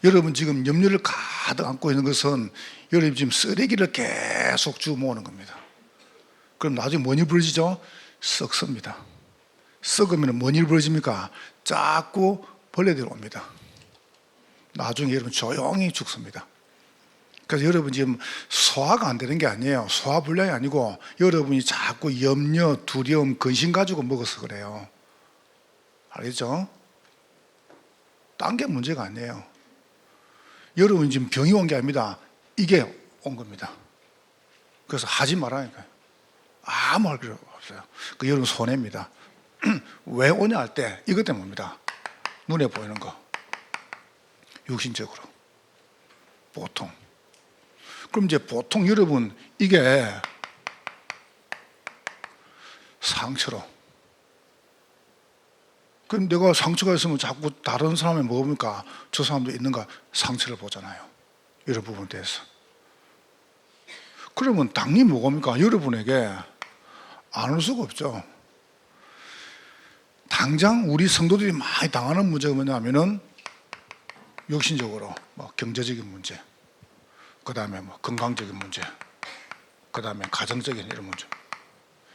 여러분 지금 염려를 가득 안고 있는 것은 여러분 지금 쓰레기를 계속 주워 모으는 겁니다. 그럼 나중에 뭔 일 벌어지죠? 썩습니다. 썩으면 뭔 일 벌어집니까? 자꾸 벌레들이 옵니다. 나중에 여러분 조용히 죽습니다. 그래서 여러분 지금 소화가 안 되는 게 아니에요. 소화불량이 아니고 여러분이 자꾸 염려, 두려움, 근심 가지고 먹어서 그래요. 알겠죠? 딴 게 문제가 아니에요. 여러분 지금 병이 온 게 아닙니다. 이게 온 겁니다. 그래서 하지 말라니까요. 아무 할 필요 없어요. 그 여러분 손해입니다. 왜 오냐 할 때 이것 때문입니다. 눈에 보이는 거. 육신적으로. 보통. 그럼 이제 보통 여러분 이게 상처로. 그럼 내가 상처가 있으면 자꾸 다른 사람이 먹으니까 저 사람도 있는가 상처를 보잖아요. 이런 부분에 대해서. 그러면 당연히 뭐입니까? 여러분에게 안 올 수가 없죠. 당장 우리 성도들이 많이 당하는 문제가 뭐냐면은 육신적으로 뭐 경제적인 문제, 그 다음에 뭐 건강적인 문제, 그 다음에 가정적인 이런 문제.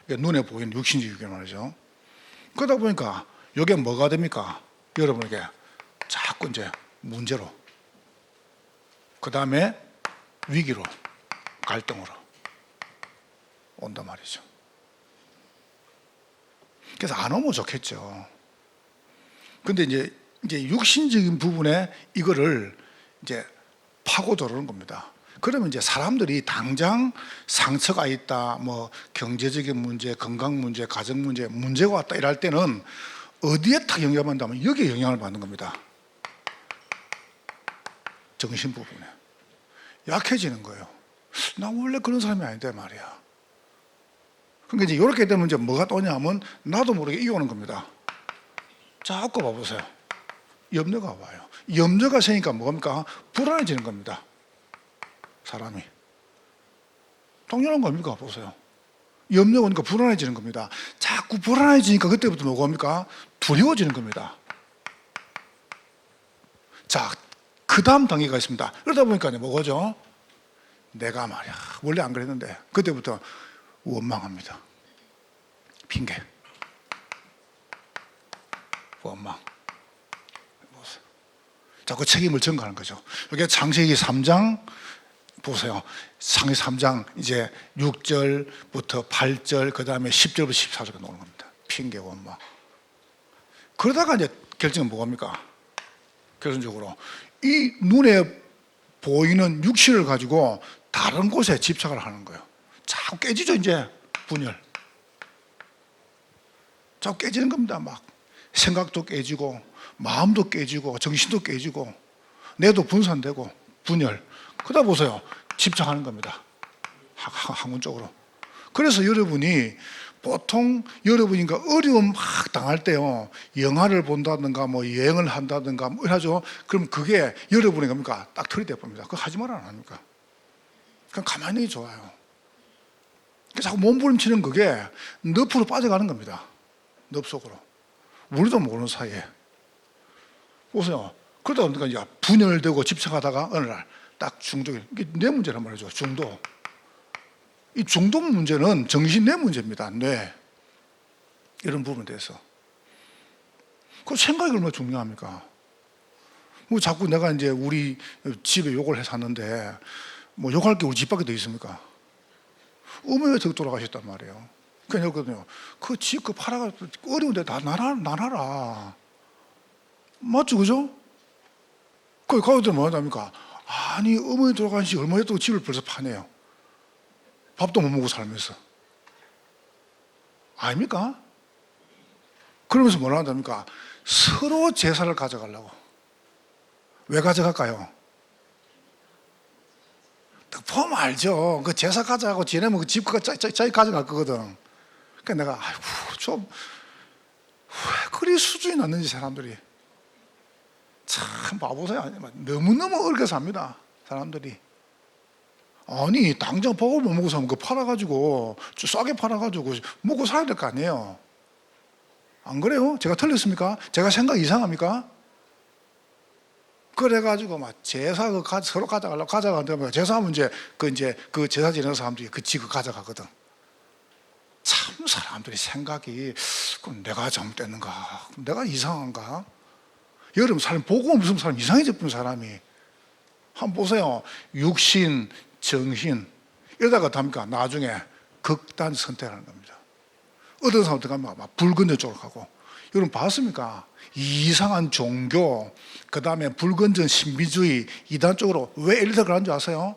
눈에 보이는 육신적인 말이죠. 그러다 보니까 이게 뭐가 됩니까? 여러분에게 자꾸 이제 문제로, 그 다음에 위기로, 갈등으로 온단 말이죠. 그래서 안 오면 좋겠죠. 근데 이제 육신적인 부분에 이거를 이제 파고 들어오는 겁니다. 그러면 이제 사람들이 당장 상처가 있다, 뭐 경제적인 문제, 건강 문제, 가정 문제, 문제가 왔다 이럴 때는 어디에 딱 영향을 받는다면 여기에 영향을 받는 겁니다. 정신 부분에. 약해지는 거예요. 나 원래 그런 사람이 아닌데 말이야. 그러니까 이제 이렇게 되면 이제 뭐가 또냐면 나도 모르게 이어오는 겁니다. 자꾸 봐보세요. 염려가 와요. 염려가 생기니까 뭐입니까? 불안해지는 겁니다. 사람이. 당연한 겁니까? 보세요. 염려가 오니까 불안해지는 겁니다. 자꾸 불안해지니까 그때부터 뭐입니까? 두려워지는 겁니다. 자, 그 다음 단계가 있습니다. 그러다 보니까 뭐죠? 내가 말이야 원래 안 그랬는데 그때부터 원망합니다. 핑계, 원망. 자꾸 책임을 전가하는 거죠. 여기 창세기 3장 보세요. 창세기 3장 이제 6절부터 8절 그 다음에 10절부터 14절까지 나오는 겁니다. 핑계, 원망. 그러다가 이제 결정은 뭐입니까? 결론적으로 이 눈에 보이는 육신을 가지고 다른 곳에 집착을 하는 거예요. 자꾸 깨지죠. 이제 분열. 자꾸 깨지는 겁니다. 막 생각도 깨지고 마음도 깨지고 정신도 깨지고 뇌도 분산되고 분열. 그러다 보세요. 집착하는 겁니다. 학문 쪽으로. 그래서 여러분이 보통 여러분이 어려움 막 당할 때요, 영화를 본다든가 뭐 여행을 한다든가 뭐 하죠. 그럼 그게 여러분이 뭡니까? 딱 털이 돼버립니다. 그거 하지 말아 안 합니까? 그냥 가만히 좋아요. 자꾸 몸부림치는 그게 늪으로 빠져가는 겁니다. 늪 속으로. 우리도 모르는 사이에. 보세요. 그러다 보니까 이제 분열되고 집착하다가 어느 날 딱 중독이, 이게 뇌 문제란 말이죠. 중독. 이 중독 문제는 정신 뇌 문제입니다. 뇌. 이런 부분에 대해서. 그 생각이 얼마나 중요합니까? 뭐 자꾸 내가 이제 우리 집에 욕을 해 샀는데 뭐 욕할 게 우리 집 밖에 더 있습니까? 어머니가 저기 돌아가셨단 말이에요. 그러니까 그러거든요. 그 집 그 팔아가 어려운데 다 나눠라. 맞죠, 그죠? 거기 가거들 뭐 한답니까? 아니 어머니 돌아가신 지 얼마 됐다고 집을 벌써 파네요. 밥도 못 먹고 살면서. 아닙니까? 그러면서 뭐라 한답니까? 서로 재산을 가져가려고. 왜 가져갈까요? 딱 보면 알죠. 그 제사 가져가고 지내면 그 집 자기 가져갈 거거든. 그러니까 내가 아이고 좀 왜 그리 수준이 낮는지 사람들이. 참 바보세요. 너무너무 어렵게 삽니다. 사람들이. 아니 당장 밥을 못 먹고 사면 그거 팔아가지고 싸게 팔아가지고 먹고 살아야 될 거 아니에요. 안 그래요? 제가 틀렸습니까? 제가 생각 이상합니까? 그래가지고 막 제사 서로 가져가는데 제사하면 이제 그 제사 지내는 사람들이 그 지그 가져가거든. 참 사람들이 생각이 그럼 내가 잘못됐는가? 내가 이상한가? 여러분 사람 보고 무슨 사람 이상해졌던 사람이 한번 보세요. 육신, 정신 이러다가 답니까? 나중에 극단 선택하는 겁니다. 어떤 사람 어떻게 하면 막 불건전 쪽으로 가고 여러분 봤습니까? 이상한 종교 그 다음에 불건전 신비주의 이단 쪽으로 왜 이렇게 가는 줄 아세요?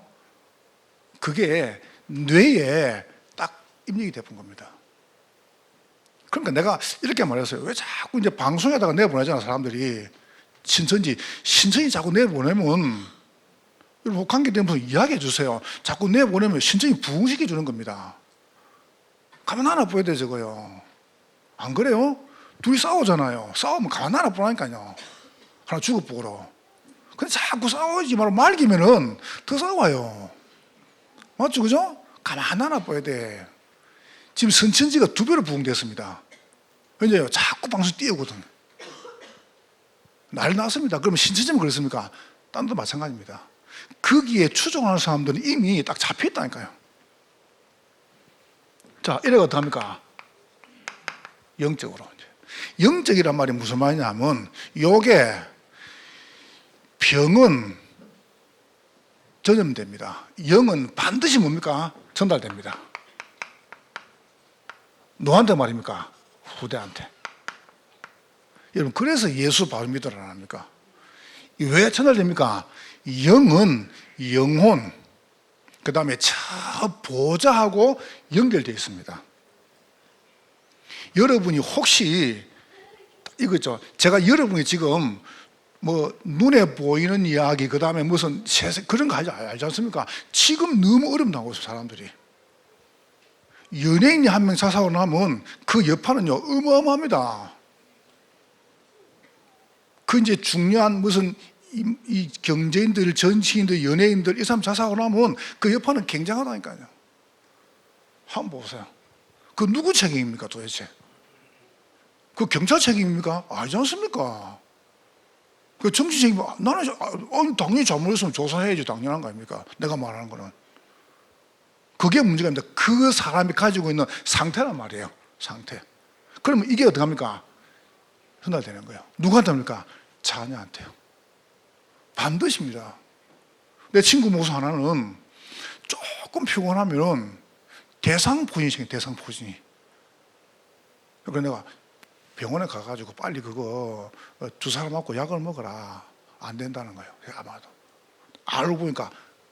그게 뇌에 딱 입력이 돼본 겁니다. 그러니까 내가 이렇게 말했어요. 왜 자꾸 이제 방송에다가 내보내잖아 사람들이 신천지 자꾸 내보내면 여러분 관계되면서 이야기해 주세요. 자꾸 내보내면 신천지 부흥시켜 주는 겁니다. 가만 하나 보여야 돼 저거요. 안 그래요? 둘이 싸우잖아요. 싸우면 가만 하나 보라니까요. 하나 죽어보고. 근데 자꾸 싸우지 말고 말기면은 더 싸워요. 맞죠, 그죠? 가만 하나 보여야 돼. 지금 선천지가 2배로 부흥됐습니다. 왜냐요? 자꾸 방송 띄우거든. 난리 났습니다. 그러면 신천지만 그렇습니까? 딴 데도 마찬가지입니다. 거기에 추종하는 사람들은 이미 딱 잡혀있다니까요. 자, 이래가 어떡합니까? 영적으로. 영적이란 말이 무슨 말이냐면 요게 병은 전염됩니다. 영은 반드시 뭡니까? 전달됩니다. 너한테 말입니까? 후대한테. 여러분 그래서 예수 바로 믿으라 안 합니까? 왜 전달됩니까? 영은 영혼 그 다음에 저 보좌하고 연결되어 있습니다. 여러분이 혹시 이거죠. 제가 여러분이 지금 뭐 눈에 보이는 이야기 그 다음에 무슨 그런 거 알지 않습니까? 지금 너무 어렵다고 해서 사람들이 연예인이 한 명 자살하고 나면 그 여파는요 어마어마합니다. 그 이제 중요한 무슨 이 경제인들, 정치인들, 연예인들 이 사람 자살하고 나면 그 여파는 굉장하다니까요. 한번 보세요. 그 누구 책임입니까 도대체? 그 경찰 책임입니까? 아니지 않습니까? 그 정치 책임, 나는 당연히 잘못했으면 조사해야지 당연한 거 아닙니까? 내가 말하는 거는. 그게 문제가 아닙니다. 그 사람이 가지고 있는 상태란 말이에요. 상태. 그러면 이게 어떡합니까? 전달되는 거예요. 누구한테 합니까? 자녀한테요. 반드시입니다. 내 친구 목사 하나는 조금 피곤하면 대상포진이 생겨요. 대상포진이. 그래서 내가 병원에 가가지고 빨리 그거 주사를 맞고 약을 먹어라. 안 된다는 거예요. 아마도. 알고 보니까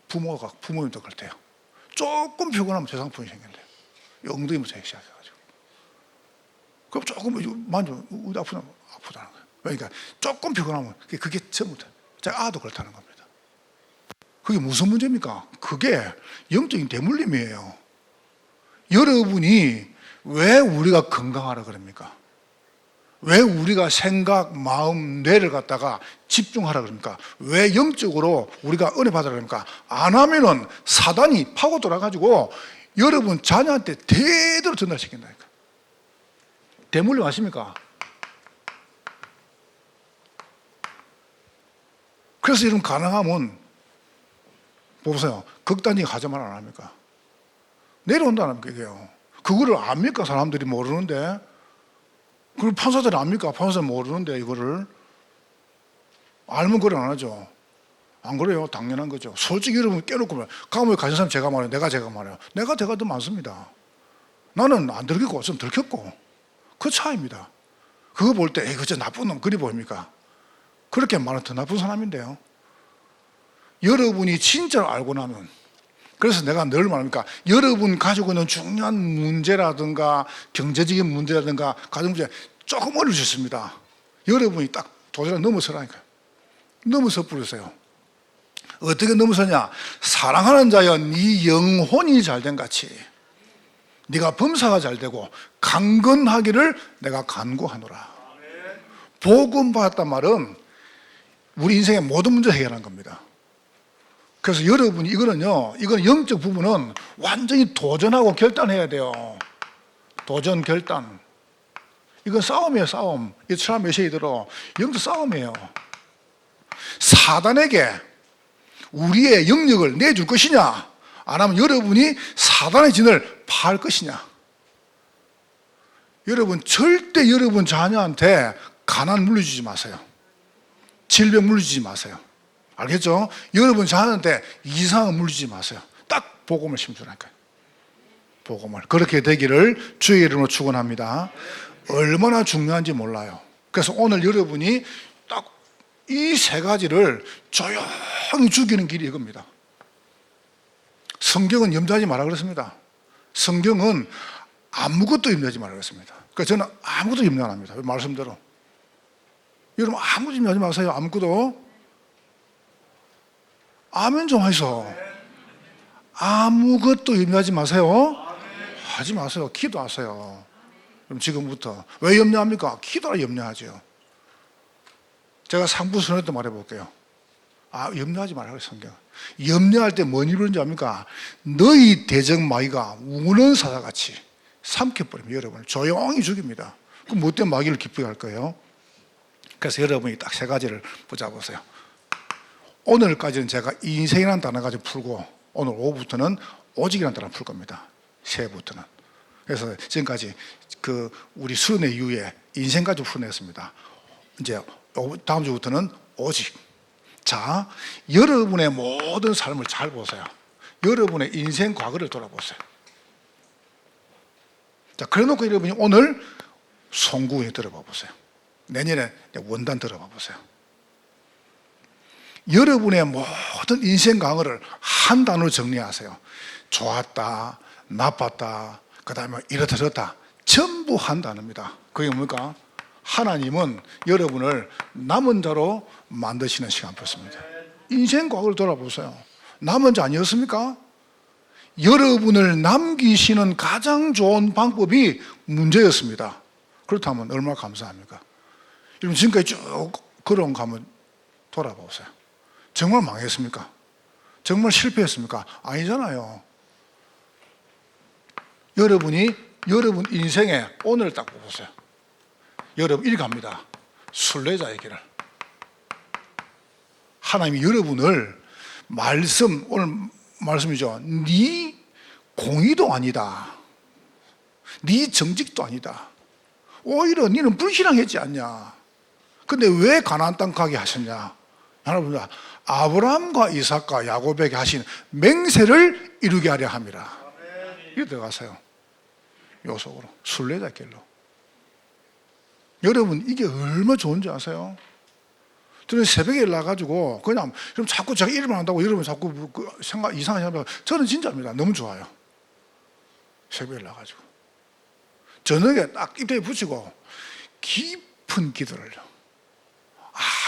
부모님도 그렇대요. 조금 피곤하면 대상포진이 생긴대요. 엉덩이부터 시작해가지고. 그럼 조금 만지면 아프다는 거예요. 그러니까 조금 피곤하면 그게 전부 다. 제 아도 그렇다는 겁니다. 그게 무슨 문제입니까? 그게 영적인 대물림이에요. 여러분이 왜 우리가 건강하라 그럽니까? 왜 우리가 생각, 마음, 뇌를 갖다가 집중하라 그럽니까? 왜 영적으로 우리가 은혜 받으라 그럽니까? 안 하면은 사단이 파고 돌아가지고 여러분 자녀한테 대대로 전달시킨다니까. 대물림 아십니까? 그래서 이런 가능하면 보세요. 극단적인 가정만 안 합니까? 내려온다는 거예요. 그거를 압니까? 사람들이 모르는데. 그걸 판사들이 압니까? 판사들이 모르는데 이거를. 알면 그걸 안 하죠. 안 그래요? 당연한 거죠. 솔직히 여러분 깨놓고 가면 가진 사람 제가 말해요. 내가 말해요. 내가 더 많습니다. 나는 안 들켰고 좀 들켰고 그 차이입니다. 그거 볼 때 그저 나쁜 놈 그리 보입니까? 그렇게 말하면 더 나쁜 사람인데요. 여러분이 진짜로 알고 나면 그래서 내가 늘 말합니까? 여러분 가지고 있는 중요한 문제라든가 경제적인 문제라든가 가정 문제 조금 어려울 수 있습니다. 여러분이 딱 도저히 넘어서라니까요. 넘어서 부르세요. 어떻게 넘어서냐? 사랑하는 자여 네 영혼이 잘된 같이 네가 범사가 잘되고 강건하기를 내가 간구하노라. 복음 받았단 말은 우리 인생의 모든 문제를 해결한 겁니다. 그래서 여러분이 이거는 영적 부분은 완전히 도전하고 결단해야 돼요. 도전, 결단. 이건 싸움이에요, 싸움. 이 사람 메시지 들어. 영적 싸움이에요. 사단에게 우리의 영역을 내줄 것이냐, 안 하면 여러분이 사단의 진을 파할 것이냐. 여러분, 절대 여러분 자녀한테 가난 물려주지 마세요. 질병 물려주지 마세요. 알겠죠? 여러분 자녀한테 이상한 물려주지 마세요. 딱 복음을 심주라니까요. 복음을. 그렇게 되기를 주의 이름으로 축원합니다. 얼마나 중요한지 몰라요. 그래서 오늘 여러분이 딱 이 세 가지를 조용히 죽이는 길이 이겁니다. 성경은 염려하지 말라 그랬습니다. 성경은 아무것도 염려하지 말라 그랬습니다. 그러니까 저는 아무것도 염려 안 합니다. 말씀대로. 여러분 아무것도 염려하지 마세요. 아무것도. 아멘 좀 하이소. 아무것도 염려하지 마세요. 하지 마세요. 기도하세요. 그럼 지금부터. 왜 염려합니까? 기도라 염려하죠. 제가 상부선언 때 말해볼게요. 염려하지 말라고 성경. 염려할 때 뭔 일을 하는지 압니까? 너희 대적마귀가 우는 사자같이 삼켜버리면 여러분을 조용히 죽입니다. 그럼 뭐 때문에 마귀를 기쁘게 할 거예요? 그래서 여러분이 딱 세 가지를 붙잡으세요. 오늘까지는 제가 인생이라는 단어 가지고 풀고 오늘 오후부터는 오직이라는 단어 풀 겁니다. 새해부터는. 그래서 지금까지 우리 수련회 이후에 인생 가지고 풀어냈습니다. 이제 다음 주부터는 오직. 자, 여러분의 모든 삶을 잘 보세요. 여러분의 인생 과거를 돌아보세요. 자, 그래 놓고 여러분이 오늘 송구에 들어봐 보세요. 내년에 원단 들어봐 보세요. 여러분의 모든 인생 강의를 한 단어로 정리하세요. 좋았다, 나빴다, 그 다음에 이렇다 저렇다 전부 한 단어입니다. 그게 뭡니까? 하나님은 여러분을 남은 자로 만드시는 시간표입니다. 인생 과거를 돌아보세요. 남은 자 아니었습니까? 여러분을 남기시는 가장 좋은 방법이 문제였습니다. 그렇다면 얼마나 감사합니까? 여러분 지금까지 쭉 걸어온 거 한번 돌아보세요. 정말 망했습니까? 정말 실패했습니까? 아니잖아요. 여러분 인생에 오늘 딱 보세요. 여러분 일갑니다. 순례자의 길을. 하나님이 여러분을 오늘 말씀이죠. 네 공의도 아니다. 네 정직도 아니다. 오히려 너는 불신앙했지 않냐. 근데 왜 가나안 땅 가게 하셨냐? 여러분, 아브라함과 이삭과 야곱에게 하신 맹세를 이루게 하려 함이라. 이리 들어가세요. 요 속으로 순례자 길로. 여러분 이게 얼마나 좋은지 아세요? 저는 새벽에 일어나가지고 그냥 자꾸 제가 일만 한다고 여러분 자꾸 생각 이상하게 하면 저는 진짜입니다. 너무 좋아요. 새벽에 일어나가지고 저녁에 딱 입대에 붙이고 깊은 기도를요.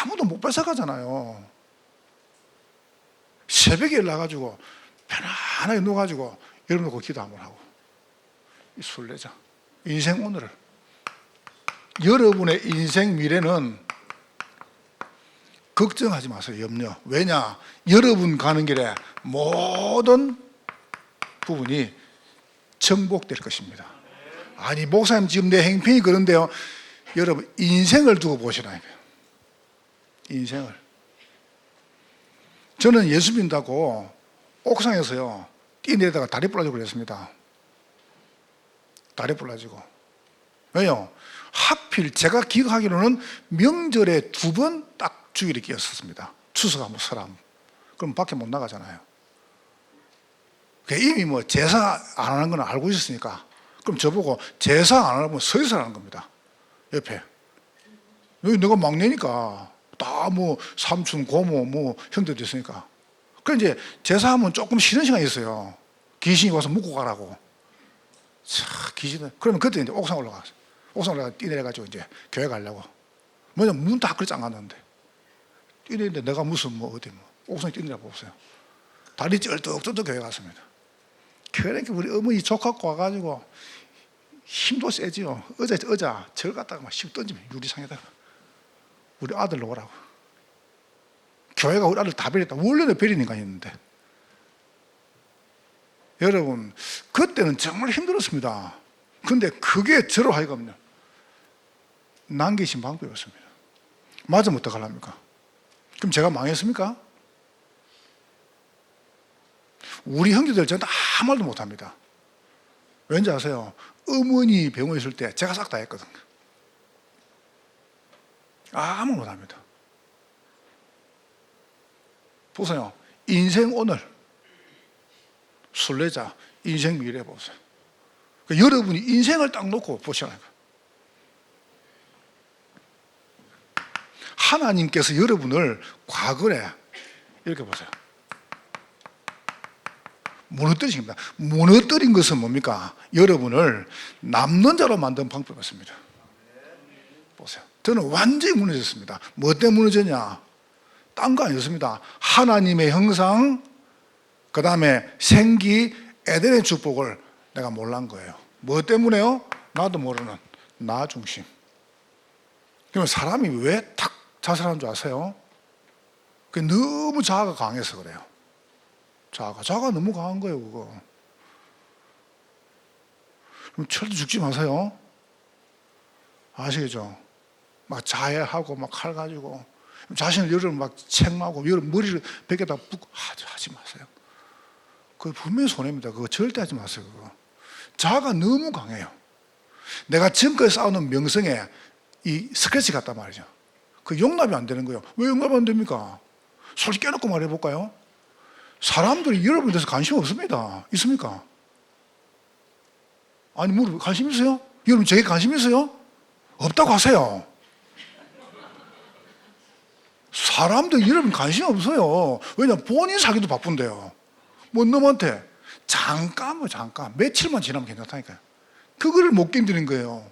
아무도 못 뺏어가잖아요. 새벽에 일어나가지고 편안하게 누워가지고 여러분 그 기도 한번 하고 이 순례자 인생 오늘을 여러분의 인생 미래는 걱정하지 마세요. 염려. 왜냐? 여러분 가는 길에 모든 부분이 정복될 것입니다. 아니 목사님 지금 내 행편이 그런데요. 여러분 인생을 두고 보시라니까요. 인생을. 저는 예수 믿는다고 옥상에서요 뛰내다가 다리 부러지고 그랬습니다. 다리 부러지고. 왜요? 하필 제가 기억하기로는 명절에 2번 딱 주일이 끼었었습니다. 추석하고 설함. 그럼 밖에 못 나가잖아요. 이미 제사 안 하는 건 알고 있었으니까 그럼 저보고 제사 안 하면 서 있으라는 겁니다. 옆에. 여기 내가 막내니까 다 삼촌, 고모, 형들도 있으니까. 그럼 이제 제사하면 조금 쉬는 시간이 있어요. 귀신이 와서 묵고 가라고. 귀신은. 그러면 그때 이제 옥상 올라갔어요. 옥상 올라가 뛰내려가지고 이제 교회 가려고. 문 다 그렇게 잠갔는데. 뛰내는데 내가 무슨 옥상에 뛰내려 보세요. 다리 쩔뚝쩔뚝 교회 갔습니다. 그러니까 우리 어머니 조카고 와가지고 힘도 세지요. 의자 절 갖다가 막 씹 던지면 유리창에다가 우리 아들 놓으라고. 교회가 우리 아들 다 버렸다. 원래는 버리는 인간이었는데. 여러분 그때는 정말 힘들었습니다. 근데 그게 저로 하여금요 남기신 방법이었습니다. 맞으면 어떡하랍니까? 그럼 제가 망했습니까? 우리 형제들 저한테 아무 말도 못합니다. 왠지 아세요? 어머니 병원에 있을 때 제가 싹 다 했거든요. 아무 말 못합니다. 보세요. 인생 오늘, 순례자, 인생 미래 보세요. 그러니까 여러분이 인생을 딱 놓고 보시라는 거예요. 하나님께서 여러분을 과거에 이렇게 보세요. 무너뜨리십니다. 무너뜨린 것은 뭡니까? 여러분을 남는 자로 만든 방법이었습니다. 보세요. 저는 완전히 무너졌습니다. 뭐 때문에 무너졌냐? 딴 거 아니었습니다. 하나님의 형상, 그 다음에 생기, 에덴의 축복을 내가 몰란 거예요. 뭐 때문에요? 나도 모르는 나 중심. 그러면 사람이 왜 탁 자살하는 줄 아세요? 너무 자아가 강해서 그래요. 자아가 너무 강한 거예요, 그거. 그럼 철도 죽지 마세요. 아시겠죠? 막 자해하고 막 칼 가지고 자신을 여러분 막 책망하고 여러분 머리를 벽에다 붓고 하지 마세요. 그거 분명히 손해입니다. 그거 절대 하지 마세요. 그거. 자아가 너무 강해요. 내가 지금까지 쌓아놓은 명성에 이 스크래치 같단 말이죠. 그 용납이 안 되는 거예요. 왜 용납이 안 됩니까? 솔직히 깨놓고 말해볼까요? 사람들이 여러분에 대해서 관심 없습니다. 있습니까? 아니, 관심 있어요? 여러분 저게 관심 있어요? 없다고 하세요. 사람들 여러분 관심 없어요. 왜냐면 본인 사기도 바쁜데요. 뭐 놈한테 잠깐 며칠만 지나면 괜찮다니까요. 그거를 못 견디는 거예요.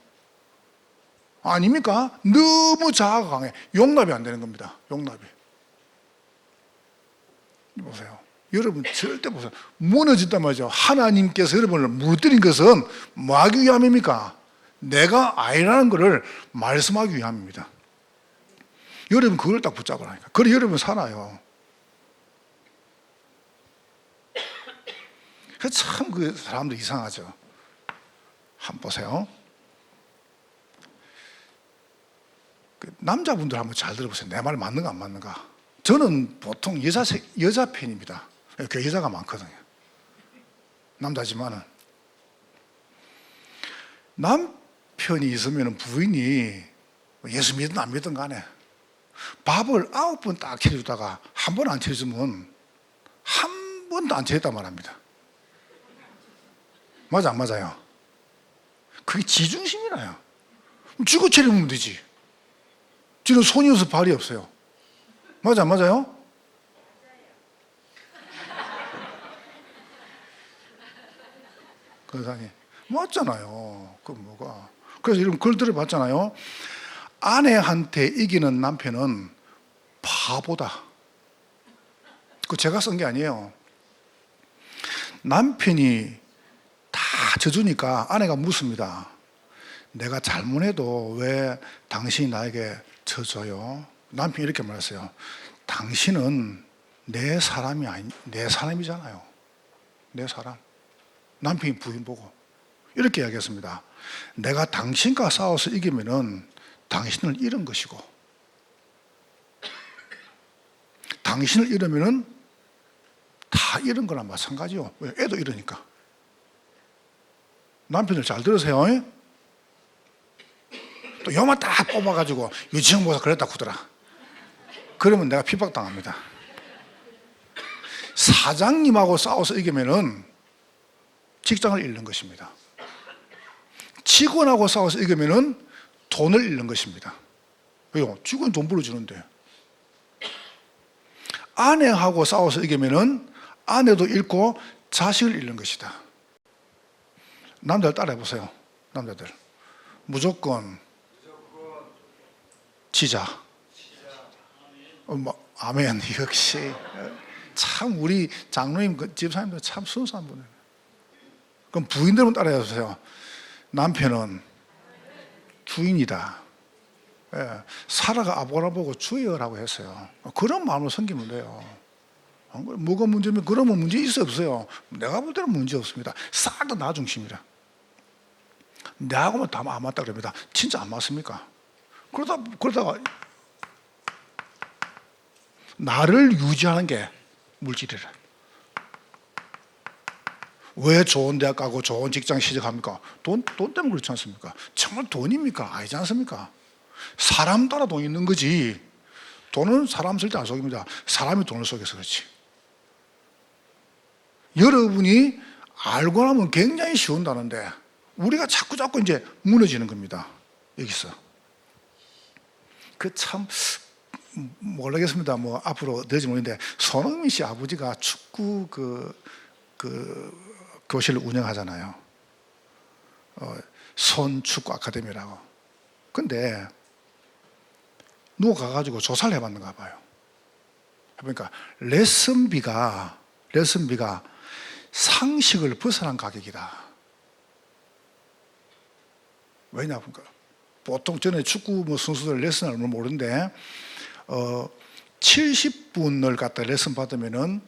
아닙니까? 너무 자아가 강해. 용납이 안 되는 겁니다. 용납이. 보세요. 여러분 절대 보세요. 무너졌단 말이죠. 하나님께서 여러분을 무너뜨린 것은 뭐 하기 위함입니까? 내가 아니라는 것을 말씀하기 위함입니다. 여러분 그걸 딱 붙잡으라니까. 그래 여러분 살아요. 참 그 사람들 이상하죠. 한번 보세요. 남자분들 한번 잘 들어보세요. 내 말 맞는가 안 맞는가. 저는 보통 여자 팬입니다. 그 여자가 많거든요. 남자지만은 남편이 있으면 부인이 예수 믿든 안 믿든 간에 밥을 9번 딱 차려주다가 한 번 안 차려주면 한 번도 안 차렸단 말합니다. 맞아 안 맞아요? 그게 지중심이라요. 쥐고 차리면 되지. 쥐는 손이 없어 발이 없어요. 맞아 안 맞아요? 그러다니 맞잖아요. 그 뭐가. 그래서 이런 글 들어봤잖아요. 아내한테 이기는 남편은 바보다. 그 제가 쓴 게 아니에요. 남편이 다 져주니까 아내가 묻습니다. 내가 잘못해도 왜 당신이 나에게 져줘요? 남편이 이렇게 말했어요. 당신은 내 사람이잖아요. 내 사람. 남편이 부인 보고 이렇게 이야기했습니다. 내가 당신과 싸워서 이기면은 당신을 잃은 것이고, 당신을 잃으면은 다 잃은 거나 마찬가지요. 왜? 애도 잃으니까. 남편을 잘 들으세요. 또 요만 딱 뽑아가지고 유치원 보사 그랬다 구더라. 그러면 내가 핍박당합니다. 사장님하고 싸워서 이기면은 직장을 잃는 것입니다. 직원하고 싸워서 이기면은 돈을 잃는 것입니다. 왜요? 직원 돈 벌어주는데. 아내하고 싸워서 이기면은 아내도 잃고 자식을 잃는 것이다. 남자들 따라해보세요. 남자들 무조건 지자. 아멘. 역시 참 우리 장로님 집사님들 참 순수한 분이에요. 그럼 부인들은 따라해보세요. 남편은 주인이다. 예, 사라가 아브라함 보고 주여라고 했어요. 그런 마음으로 섬기면 돼요. 뭐가 문제면 그러면 문제 있어 없어요? 내가 볼 때는 문제 없습니다. 싹 다 나 중심이라. 내하고만 다 안 맞다 그럽니다. 진짜 안 맞습니까? 그러다가 나를 유지하는 게 물질이래. 왜 좋은 대학 가고 좋은 직장 시작합니까? 돈 때문에 그렇지 않습니까? 정말 돈입니까? 아니지 않습니까? 사람 따라 돈 있는 거지. 돈은 사람 절대 안 속입니다. 사람이 돈을 속여서 그렇지. 여러분이 알고 나면 굉장히 쉬운다는데 우리가 자꾸 이제 무너지는 겁니다. 여기서. 그 참 모르겠습니다. 뭐 앞으로 될지 모르겠는데 손흥민 씨 아버지가 축구 교실을 운영하잖아요. 손축구 아카데미라고. 근데 누가 가가지고 조사를 해봤는가 봐요. 그러니까 레슨비가 상식을 벗어난 가격이다. 왜냐하면 보통 전에 축구 선수들 레슨을 모르는데 70분을 갖다 레슨 받으면은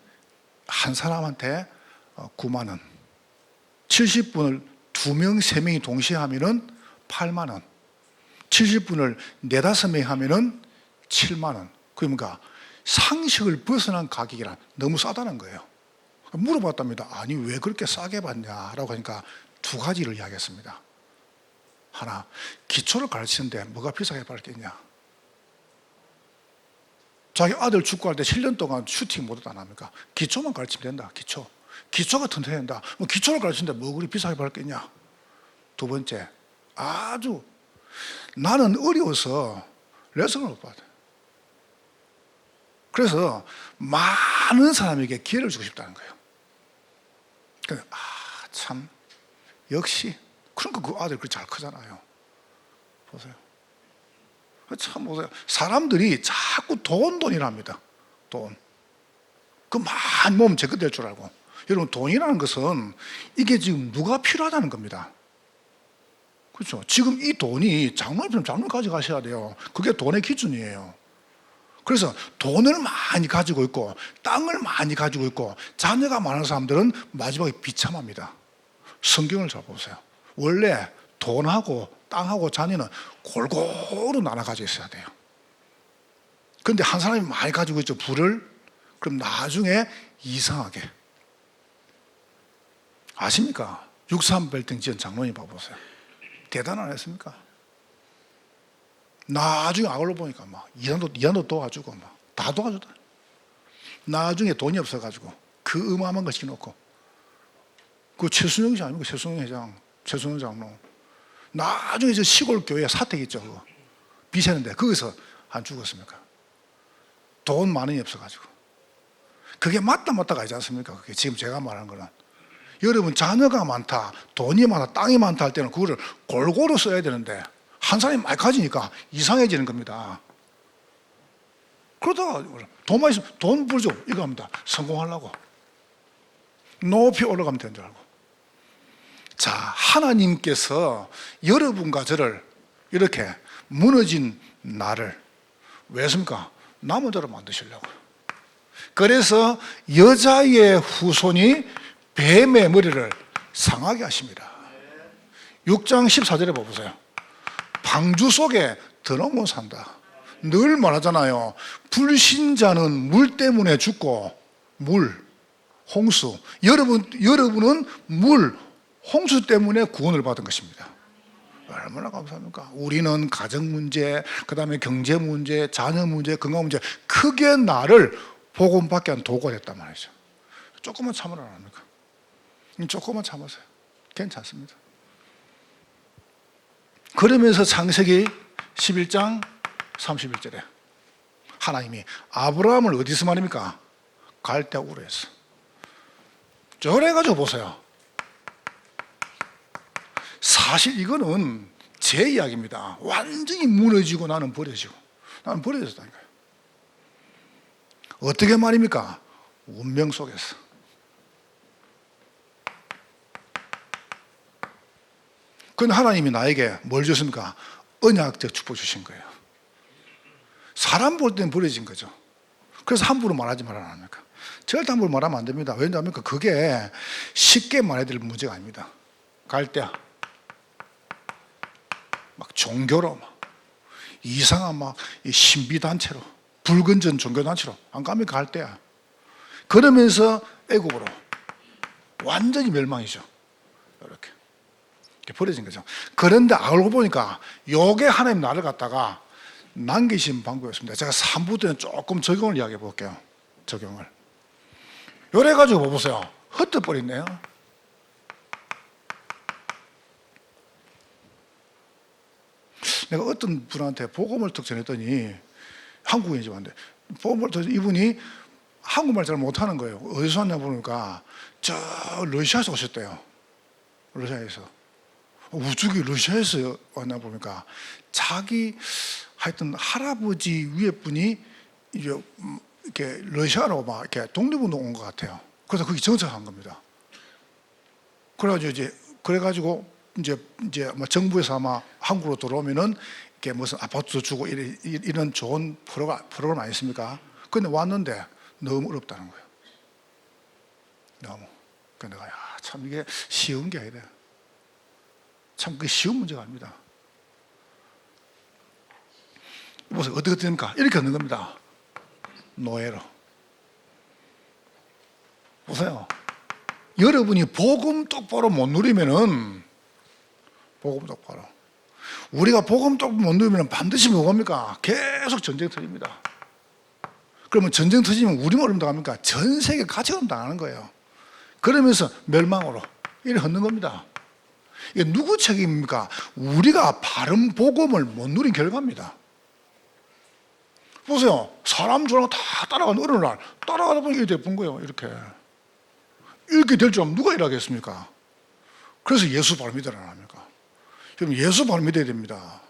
한 사람한테 9만 원. 70분을 2명, 3명이 동시에 하면은 8만 원. 70분을 4, 5명이 하면은 7만 원. 그러니까 상식을 벗어난 가격이라 너무 싸다는 거예요. 물어봤답니다. 아니 왜 그렇게 싸게 받냐라고 하니까 두 가지를 이야기했습니다. 하나, 기초를 가르치는데 뭐가 비싸게 받겠냐. 자기 아들 축구할 때 7년 동안 슈팅 못도 안 합니까? 기초만 가르치면 된다. 기초가 튼튼해야 된다. 뭐 기초를 가르치는데 뭐 그리 비싸게 받겠냐. 두 번째, 아주 나는 어려워서 레슨을 못 받아요. 그래서 많은 사람에게 기회를 주고 싶다는 거예요. 참 역시 그러니까 그 아들 그렇게 잘 크잖아요. 보세요. 참 보세요. 사람들이 자꾸 돈이랍니다. 돈. 그 많은 몸 제 것 될 줄 알고. 여러분 돈이라는 것은 이게 지금 누가 필요하다는 겁니다. 그렇죠. 지금 이 돈이 장로님 가져가셔야 돼요. 그게 돈의 기준이에요. 그래서 돈을 많이 가지고 있고 땅을 많이 가지고 있고 자녀가 많은 사람들은 마지막에 비참합니다. 성경을 잘 보세요. 원래 돈하고 땅하고 자녀는 골고루 나눠 가지고 있어야 돼요. 그런데 한 사람이 많이 가지고 있죠, 부를. 그럼 나중에 이상하게. 아십니까? 63빌딩 지은 장로님 봐보세요. 대단 안 했습니까? 나중에 악을로 보니까 막 이단도 도와주고 막 다 도와주다. 나중에 돈이 없어가지고 그 어마어마한 거 시켜놓고 그 최순영 씨 아닙니까? 최순영 장로. 나중에 저 시골 교회 사택 있죠. 그거. 비세는데 거기서 안 죽었습니까? 돈 만 원이 없어가지고. 그게 맞다가 아니지 않습니까? 그게 지금 제가 말하는 거는. 여러분 자녀가 많다, 돈이 많다, 땅이 많다 할 때는 그거를 골고루 써야 되는데 한 사람이 많이 가지니까 이상해지는 겁니다. 그러다가 돈 많이 있으면 돈 벌죠. 이거 합니다. 성공하려고. 높이 올라가면 되는 줄 알고. 자, 하나님께서 여러분과 저를 이렇게 무너진 나를 왜 했습니까? 남은 자로 만드시려고요. 그래서 여자의 후손이 뱀의 머리를 상하게 하십니다. 6장 14절에 보세요. 방주 속에 드러못 산다. 늘 말하잖아요. 불신자는 물 때문에 죽고 홍수. 여러분은 홍수 때문에 구원을 받은 것입니다. 얼마나 감사합니까? 우리는 가정 문제, 그 다음에 경제 문제, 자녀 문제, 건강 문제, 크게 나를 복음받게 한 도구가 됐단 말이죠. 조금만 참으라 안 합니까? 조금만 참으세요. 괜찮습니다. 그러면서 창세기 11장 31절에 하나님이 아브라함을 어디서 말입니까? 갈대아 우르에서. 저래가지고 보세요. 사실 이거는 제 이야기입니다. 완전히 무너지고 나는 버려졌다니까요. 어떻게 말입니까? 운명 속에서. 그건 하나님이 나에게 뭘 줬습니까? 언약적 축복 주신 거예요. 사람 볼 때는 버려진 거죠. 그래서 함부로 말하지 말아야 합니까? 절대 함부로 말하면 안 됩니다. 왜냐하면 그게 쉽게 말해야 될 문제가 아닙니다. 갈대아 막 종교로 막 이상한 막 신비단체로 불건전 종교단체로 안 가면 갈 때야. 그러면서 애국으로 완전히 멸망이죠. 이렇게 버려진 거죠. 그런데 알고 보니까 요게 하나님 나를 갖다가 남기신 방법이었습니다. 제가 3부 때는 조금 적용을 이야기해 볼게요. 적용을. 요래 가지고 보세요. 흩어버렸네요. 내가 어떤 분한테 복음을 툭 전했더니 한국인이지만 복음을 툭 이분이 한국말 잘 못하는 거예요. 어디서 왔냐 보니까 저 러시아에서 오셨대요. 러시아에서. 우주기 러시아에서 왔나 보니까 자기 하여튼 할아버지 위에 분이 이제 이렇게 러시아로 막 이렇게 독립운동 온 것 같아요. 그래서 거기 정착한 겁니다. 그래가지고 이제 아마 정부에서 아마 한국으로 들어오면은 이렇게 무슨 아파트도 주고 이런 좋은 프로그램 아니십니까? 근데 왔는데 너무 어렵다는 거예요. 너무. 그래서 내가 참 이게 쉬운 게 아니라 참 그게 쉬운 문제가 아닙니다. 보세요. 어떻게 됩니까? 이렇게 얻는 겁니다. 노예로. 보세요. 여러분이 복음 똑바로 못 누리면은 복음 똑바로. 우리가 복음 똑바로 못 누리면 반드시 뭐합니까? 계속 전쟁 터집니다. 그러면 전쟁 터지면 우리만 얼음 당합니까? 전 세계 같이 얼음 당하는 거예요. 그러면서 멸망으로 이렇게 걷는 겁니다. 이게 누구 책임입니까? 우리가 바른 복음을 못 누린 결과입니다. 보세요. 사람 저랑 다 따라가는 어느 날 따라가다 보니 이렇게 된 거예요. 이렇게 될 줄 알면 누가 일하겠습니까? 그래서 예수 바로 믿으라는 겁니까? 그럼 예수 바로 믿어야 됩니다.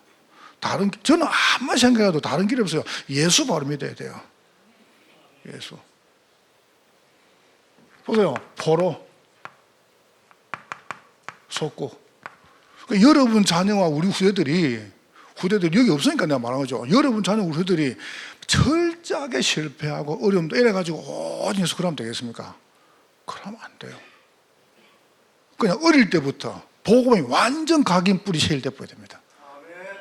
저는 아무리 생각해도 다른 길이 없어요. 예수 바로 믿어야 돼요. 예수. 보세요. 포로, 속고. 여러분 자녀와 우리 후대들이 여기 없으니까 내가 말한 거죠. 여러분 자녀 우리 후대들이 철저하게 실패하고 어려움도 이래가지고 오직 예수 그러면 되겠습니까? 그러면 안 돼요. 그냥 어릴 때부터 복음이 완전 각인 뿌리 세일 때 보여야 됩니다.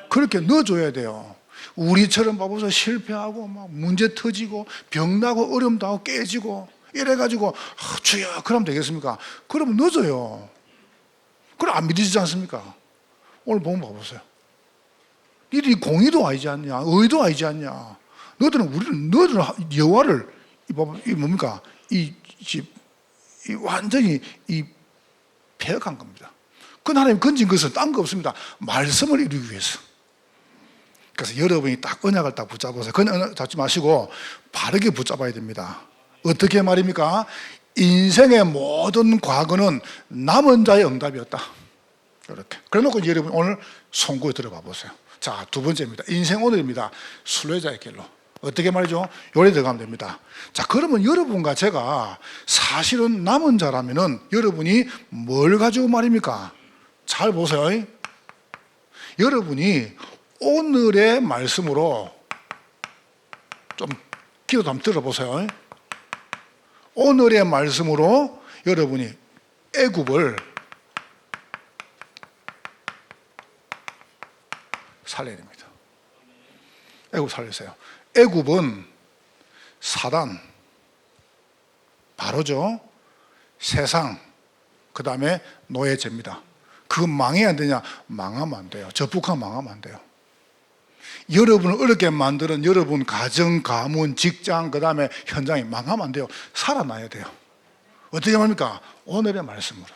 그렇게 넣어줘야 돼요. 우리처럼 봐보세요. 실패하고 막 문제 터지고 병나고 어려움도 하고 깨지고 이래가지고 주여 그러면 되겠습니까? 그러면 늦어요. 그럼 안 믿어지지 않습니까? 오늘 보면 봐보세요. 니들이 공의도 아니지 않냐? 의도 아니지 않냐? 너희들은 여호와를 이 뭡니까? 완전히 폐역한 겁니다. 그 하나님 건진 것은 딴 거 없습니다. 말씀을 이루기 위해서. 그래서 여러분이 딱 언약을 딱 붙잡아서 그냥 언약 잡지 마시고 바르게 붙잡아야 됩니다. 어떻게 말입니까? 인생의 모든 과거는 남은 자의 응답이었다. 이렇게. 그래놓고 여러분 오늘 송구에 들어봐 보세요. 자, 두 번째입니다. 인생 오늘입니다. 순례자의 길로. 어떻게 말이죠? 요래 들어가면 됩니다. 자, 그러면 여러분과 제가 사실은 남은 자라면은 여러분이 뭘 가지고 말입니까? 잘 보세요. 여러분이 오늘의 말씀으로 좀 기도 한번 들어보세요. 오늘의 말씀으로 여러분이 애굽을 살려야 됩니다. 애굽 살리세요. 애굽은 사단, 바로죠. 세상, 그 다음에 노예제입니다. 그거 망해야 안 되냐? 망하면 안 돼요. 적북하면 망하면 안 돼요. 여러분을 어렵게 만드는 여러분 가정, 가문, 직장, 그 다음에 현장이 망하면 안 돼요. 살아나야 돼요. 어떻게 말입니까? 오늘의 말씀으로.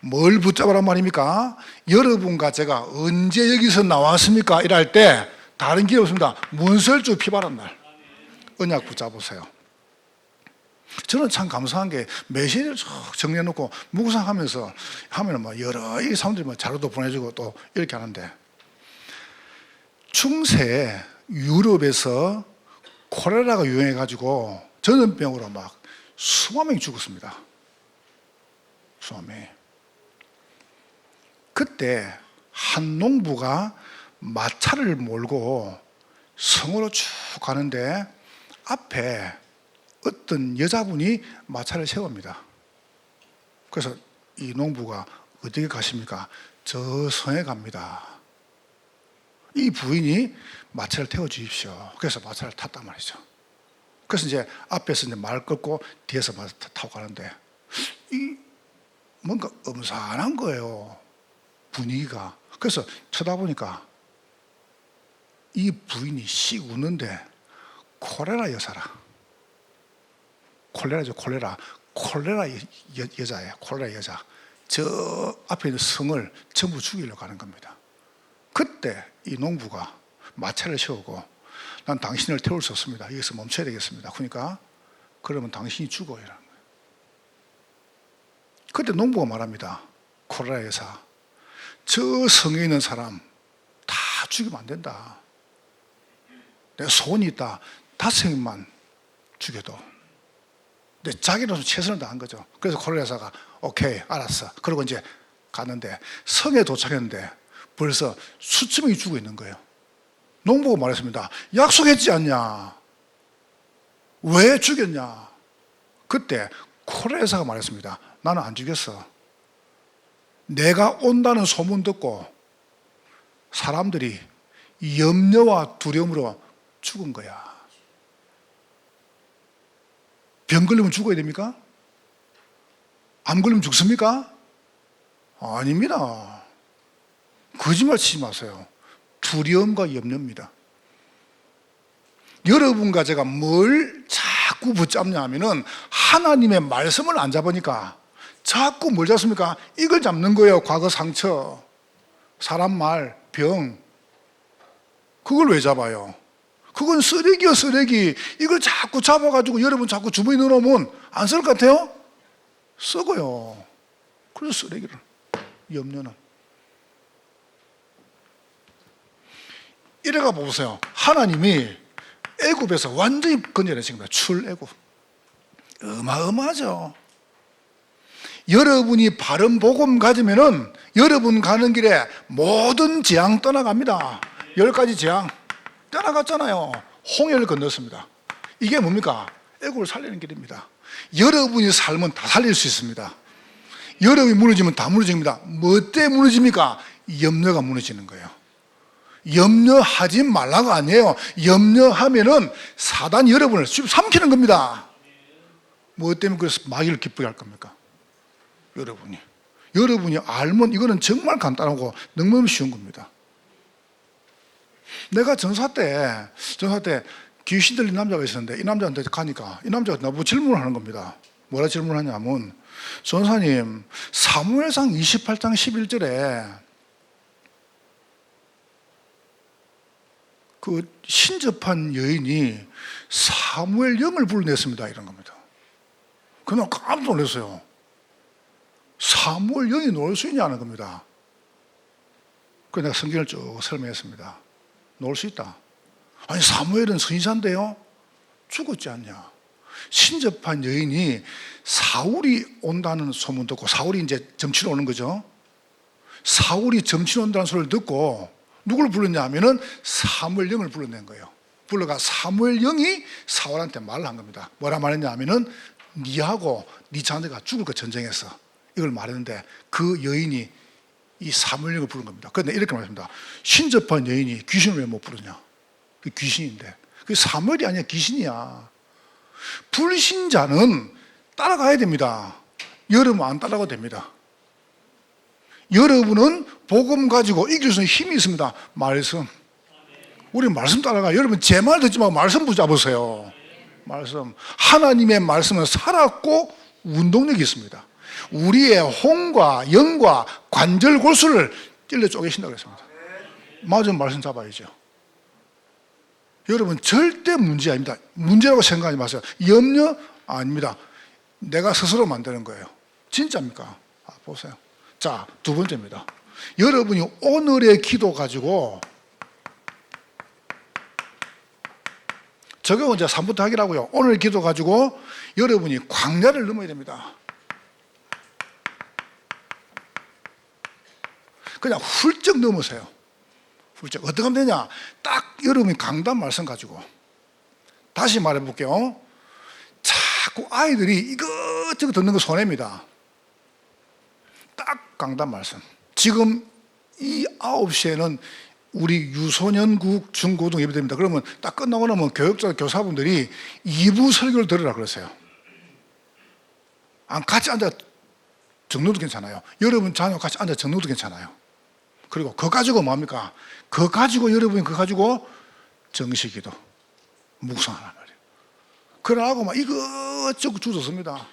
뭘 붙잡으란 말입니까? 여러분과 제가 언제 여기서 나왔습니까? 이럴 때 다른 길이 없습니다. 문설주 피바른 날 언약 붙잡으세요. 저는 참 감사한 게 메시지를 쭉 정리해놓고 묵상하면서 하면 뭐 여러 이 사람들이 뭐 자료도 보내주고 또 이렇게 하는데 중세 유럽에서 콜레라가 유행해가지고 전염병으로 막 수만 명이 죽었습니다. 수만 명이. 그때 한 농부가 마차를 몰고 성으로 쭉 가는데 앞에 어떤 여자분이 마차를 세웁니다. 그래서 이 농부가 어디에 가십니까? 저 성에 갑니다. 이 부인이 마차를 태워주십시오. 그래서 마차를 탔단 말이죠. 그래서 이제 앞에서 이제 말 끌고 뒤에서 마차 타고 가는데 이 뭔가 음산한 거예요. 분위기가. 그래서 쳐다보니까 이 부인이 씩 웃는데 콜레라 여자라. 콜레라죠, 콜레라. 콜레라 여자예요. 콜레라 여자. 저 앞에 있는 성을 전부 죽이려고 하는 겁니다. 그때 이 농부가 마차를 세우고 난 당신을 태울 수 없습니다. 여기서 멈춰야 되겠습니다. 그러니까 그러면 당신이 죽어요. 그때 농부가 말합니다. 콜레라 여사, 저 성에 있는 사람 다 죽이면 안 된다. 내가 소원이 있다. 5명만 죽여도. 근데 자기로서 최선을 다한 거죠. 그래서 콜레라 여사가 오케이 알았어. 그러고 이제 갔는데 성에 도착했는데 벌써 수천 명이 죽어 있는 거예요. 농부가 말했습니다. 약속했지 않냐? 왜 죽였냐? 그때 콜레라 여사가 말했습니다. 나는 안 죽였어. 내가 온다는 소문 듣고 사람들이 염려와 두려움으로 죽은 거야. 병 걸리면 죽어야 됩니까? 암 걸리면 죽습니까? 아닙니다. 거짓말 치지 마세요. 두려움과 염려입니다. 여러분과 제가 뭘 자꾸 붙잡냐 하면은 하나님의 말씀을 안 잡으니까 자꾸 뭘 잡습니까? 이걸 잡는 거예요. 과거 상처, 사람 말, 병. 그걸 왜 잡아요? 그건 쓰레기요, 쓰레기. 이걸 자꾸 잡아가지고 여러분 자꾸 주머니에 넣어놓으면 안 쓸 것 같아요? 썩어요. 그래서 쓰레기를. 염려는. 이래가 보세요. 하나님이 애굽에서 완전히 건져내신 겁니다. 출애굽. 어마어마하죠. 여러분이 바른 복음 가지면은 여러분 가는 길에 모든 재앙 떠나갑니다. 10가지 재앙 떠나갔잖아요. 홍해를 건넜습니다. 이게 뭡니까? 애굽을 살리는 길입니다. 여러분이 살면 다 살릴 수 있습니다. 여러분이 무너지면 다 무너집니다. 뭐 때문에 무너집니까? 염려가 무너지는 거예요. 염려하지 말라가 아니에요. 염려하면은 사단이 여러분을 삼키는 겁니다. 뭐 때문에 그래서 마귀를 기쁘게 할 겁니까? 여러분이 알면 이거는 정말 간단하고 너무너무 쉬운 겁니다. 내가 전사 때 귀신 들린 남자가 있었는데 이 남자한테 가니까 이 남자가 나보고 질문을 하는 겁니다. 뭐라 질문하냐면 전사님 사무엘상 28장 11절에 그 신접한 여인이 사무엘 영을 불러냈습니다. 이런 겁니다. 그날 깜짝 놀랐어요. 사무엘 영이 놀 수 있냐는 겁니다. 그래서 내가 성경을 쭉 설명했습니다. 놀 수 있다. 아니 사무엘은 선지자인데요? 죽었지 않냐? 신접한 여인이 사울이 온다는 소문 듣고 사울이 이제 점치러 오는 거죠. 사울이 점치러 온다는 소리를 듣고 누굴 불렀냐 하면은 사무엘 영을 불러낸 거예요. 불러가 사무엘 영이 사울한테 말을 한 겁니다. 뭐라 말했냐 하면은 니하고 니 자녀가 죽을 거 전쟁에서 이걸 말했는데 그 여인이 이 사무엘 영을 부른 겁니다. 그런데 이렇게 말했습니다. 신접한 여인이 귀신을 왜 못 부르냐? 그 귀신인데 그 사무엘이 아니야 귀신이야. 불신자는 따라가야 됩니다. 여러분 안 따라가도 됩니다. 여러분은 복음 가지고 이길 수 있는 힘이 있습니다. 말씀. 우리 말씀 따라가. 여러분 제 말 듣지 말고 말씀 붙잡으세요. 말씀. 하나님의 말씀은 살았고 운동력이 있습니다. 우리의 혼과 영과 관절 골수를 찔러 쪼개신다고 했습니다. 맞은 말씀 잡아야죠. 여러분 절대 문제 아닙니다. 문제라고 생각하지 마세요. 염려 아닙니다. 내가 스스로 만드는 거예요. 진짜입니까? 보세요. 자, 두 번째입니다. 여러분이 오늘의 기도 가지고 적용은 이제 3부터 하기라고요. 오늘 기도 가지고 여러분이 광야를 넘어야 됩니다. 그냥 훌쩍 넘으세요. 훌쩍. 어떻게 하면 되냐? 딱 여러분이 강단 말씀 가지고 다시 말해 볼게요. 자꾸 아이들이 이것저것 듣는 거 손해입니다. 딱 강단 말씀. 지금 이 9시에는 우리 유소년국 중고등 예배드립니다. 그러면 딱 끝나고 나면 교육자, 교사분들이 2부 설교를 들으라 그랬어요. 같이 앉아 적는 것도 괜찮아요. 여러분 자녀 같이 앉아 적는 것도 괜찮아요. 그리고 그거 가지고 뭡니까? 그거 가지고 여러분이 그거 가지고 정식기도 묵상하란 말이에요. 그러고 막 이것저것 주셨습니다.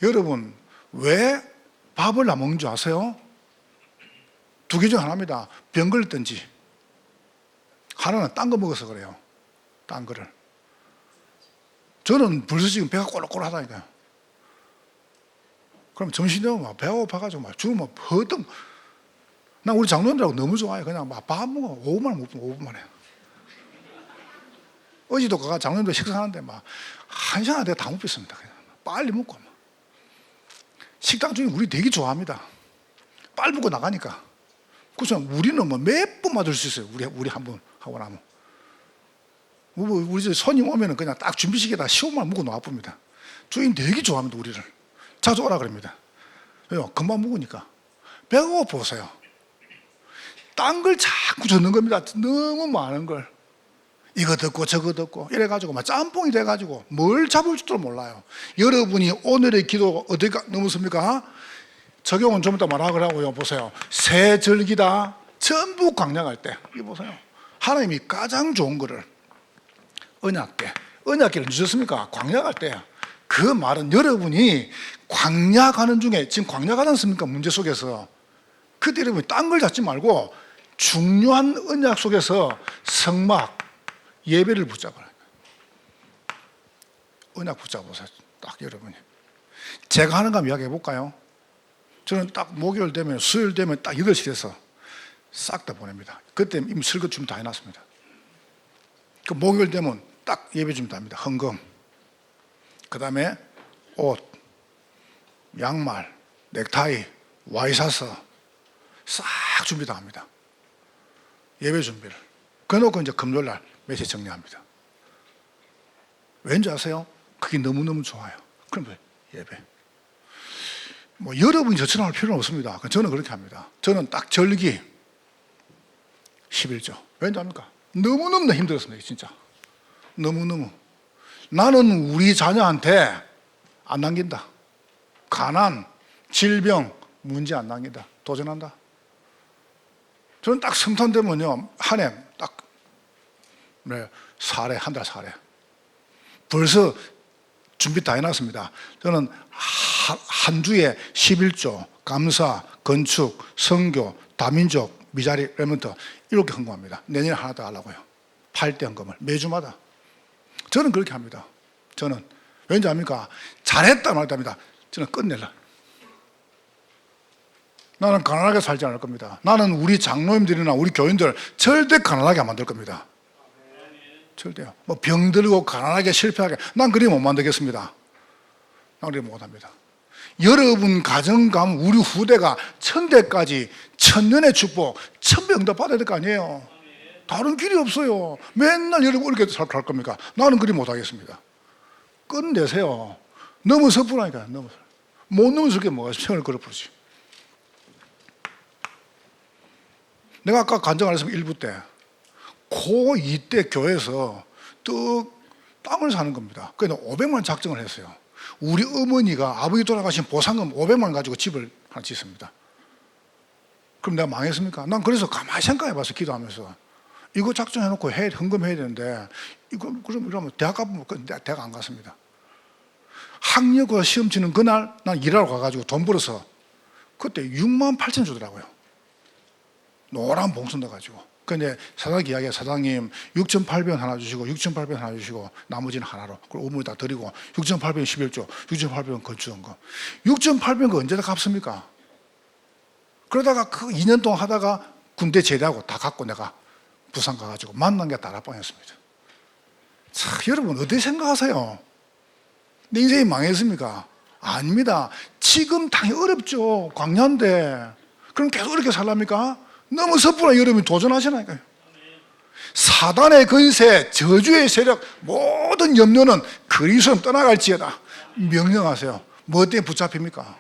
여러분 왜 밥을 안 먹는 줄 아세요? 두 개 중 하나입니다. 병 걸렸든지, 하나는 딴 거 먹어서 그래요. 딴 거를. 저는 벌써 지금 배가 꼬락꼬락하다니까요. 그럼 점심 되면 막 배가 고파가지고 막 죽으면 허덕. 난 우리 장로님들하고 너무 좋아해. 그냥 막 밥 먹어. 5분만 먹으면 5분만 해. 어제도 가가 장로님들 식사하는데 막 1시간 안에 다 못 뺐습니다. 그냥 빨리 먹고 막. 식당 중에 우리 되게 좋아합니다. 빨리 먹고 나가니까. 그래서 우리는 뭐 몇 번 맞을 수 있어요. 우리 한 번 하고 나면. 우리 집 손님 오면은 그냥 딱 준비식에다 15만 먹고 나와봅니다. 주인 되게 좋아합니다, 우리를. 자주 오라 그럽니다. 왜요? 금방 먹으니까. 배가 고파서요. 딴 걸 자꾸 젓는 겁니다. 너무 많은 걸. 이거 듣고 저거 듣고 이래가지고 막 짬뽕이 돼가지고 뭘 잡을 줄도 몰라요. 여러분이 오늘의 기도가 어디가 넘었습니까? 적용은 좀 이따 말하라고요. 보세요. 새 절기다. 전부 광야갈 때. 이거 보세요. 하나님이 가장 좋은 거를 언약 때. 언약기를 주셨습니까? 광야갈 때. 그 말은 여러분이 광야 가는 중에 지금 광야 가지 않습니까? 문제 속에서. 그때 여러분이 딴 걸 잡지 말고 중요한 언약 속에서 성막, 예배를 붙잡아라. 언약 붙잡으세요. 딱 여러분이. 제가 하는 거 한번 이야기해 볼까요? 저는 딱 목요일 되면 수요일 되면 딱 8시에서 싹 다 보냅니다. 그때 이미 설교 준비 다 해놨습니다. 그 목요일 되면 딱 예배 준비 다 합니다. 헌금. 그 다음에 옷, 양말, 넥타이, 와이셔츠 싹 준비 다 합니다. 예배 준비를. 그래놓고 이제 금요일날 메시지 정리합니다. 왠지 아세요? 그게 너무너무 좋아요. 그럼 예배. 뭐 여러분이 저처럼 할 필요는 없습니다. 저는 그렇게 합니다. 저는 딱 절기 11조. 왠지 압니까? 너무너무 힘들었습니다. 진짜. 너무너무. 나는 우리 자녀한테 안 남긴다. 가난, 질병, 문제 안 남긴다. 도전한다. 저는 딱 성탄되면요, 한 해 딱, 사례, 한 달 사례. 벌써 준비 다 해놨습니다. 저는 한 주에 11조, 감사, 건축, 선교, 다민족, 미자리, 레몬트 이렇게 헌금합니다. 내년에 하나 더 하려고요. 8대 헌금을 매주마다. 저는 그렇게 합니다. 저는 왠지 압니까? 잘했다 말답니다. 저는 끝낼라. 나는 가난하게 살지 않을 겁니다. 나는 우리 장로님들이나 우리 교인들 절대 가난하게 안 만들 겁니다. 절대요. 뭐 병들고 가난하게 실패하게 난 그리 못 만들겠습니다. 난 그리 못합니다. 여러분 가정 가면 우리 후대가 천대까지 천년의 축복, 천병도 받아야 될 거 아니에요. 다른 길이 없어요. 맨날 여러분 이렇게 살 겁니까? 나는 그리 못하겠습니다. 끝내세요. 너무 섣부르니까. 못 넘어서 그게 뭐가 생을 걸어보지. 내가 아까 간증 안 했으면 1부 때 고2 때 교회에서 땅을 사는 겁니다. 그래서 500만 원 작정을 했어요. 우리 어머니가 아버지 돌아가신 보상금 500만 원 가지고 집을 하나 짓습니다. 그럼 내가 망했습니까? 난 그래서 가만히 생각해봤어. 기도하면서 이거 작정해놓고 헌금해야 되는데 그러면 대학 가면 대학 안 갔습니다. 학력고 시험 치는 그날 난 일하러 가가지고 돈 벌어서 그때 6만 8천 주더라고요. 노란 봉투 넣어가지고. 근데 사장 이야기에 사장님 6,800원 하나 주시고 6,800원 하나 주시고 나머지는 하나로 그리고 어머니 다 드리고 6,800원 11조 6,800원 건축원금 6,800원 언제 다 갚습니까? 그러다가 그 2년 동안 하다가 군대 제대하고 다 갖고 내가 부산 가가지고 만난 게 다락방이었습니다. 참 여러분 어떻게 생각하세요? 내 인생이 망했습니까? 아닙니다. 지금 당연히 어렵죠. 광야인데 그럼 계속 이렇게 살랍니까? 너무 섣불하게 여러분이 도전하시라니까요. 사단의 건세, 저주의 세력, 모든 염려는 그리스도는 떠나갈지어다. 명령하세요. 뭐 때문에 붙잡힙니까?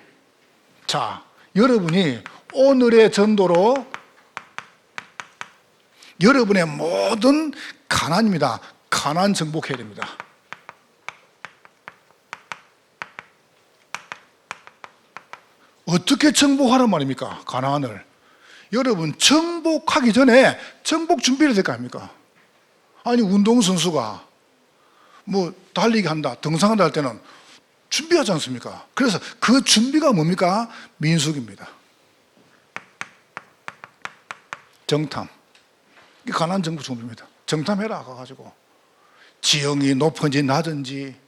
자, 여러분이 오늘의 전도로 여러분의 모든 가난입니다. 가난 정복해야 됩니다. 어떻게 정복하란 말입니까? 가난을. 여러분, 정복하기 전에 정복 준비를 될 거 아닙니까? 아니, 운동선수가 뭐 달리기 한다, 등산한다 할 때는 준비하지 않습니까? 그래서 그 준비가 뭡니까? 민숙입니다. 정탐. 이게 가난 정복 준비입니다. 정탐해라 가가지고 지형이 높은지 낮은지,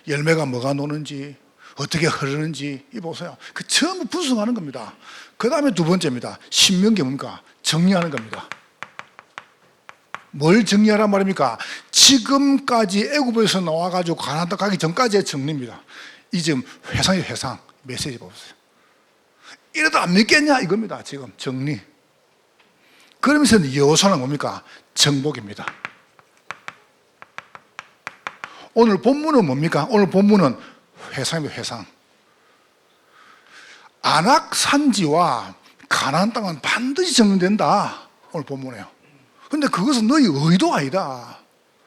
열매가 뭐가 노는지, 어떻게 흐르는지 이 보세요. 그 전부 분석하는 겁니다. 그 다음에 두 번째입니다. 신명기 뭡니까? 정리하는 겁니다. 뭘 정리하란 말입니까? 지금까지 애굽에서 나와가지고 가나안 땅 가기 전까지의 정리입니다. 이 지금 회상이에요. 회상. 메시지 보세요. 이래도 안 믿겠냐 이겁니다. 지금 정리. 그러면서 여호수아는 뭡니까? 정복입니다. 오늘 본문은 뭡니까? 오늘 본문은 회상입니다. 회상. 아낙 산지와 가나안 땅은 반드시 정리된다. 오늘 본문에요. 근데 그것은 너희 의도 아니다.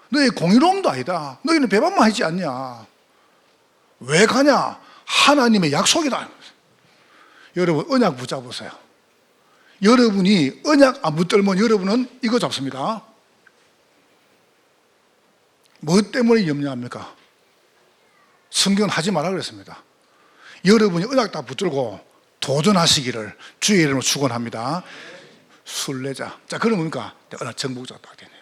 너희 공의로움도 아니다. 너희는 배반만 하지 않냐. 왜 가냐? 하나님의 약속이다. 여러분, 언약 붙잡으세요. 여러분이 언약 안 붙들면 여러분은 이거 잡습니다. 뭐 때문에 염려합니까? 성경은 하지 말라 그랬습니다. 여러분이 언약 다 붙들고 도전하시기를 주의 이름으로 축원합니다. 순례자. 자, 그럼 뭡니까? 언약 정복자가 딱 되네요.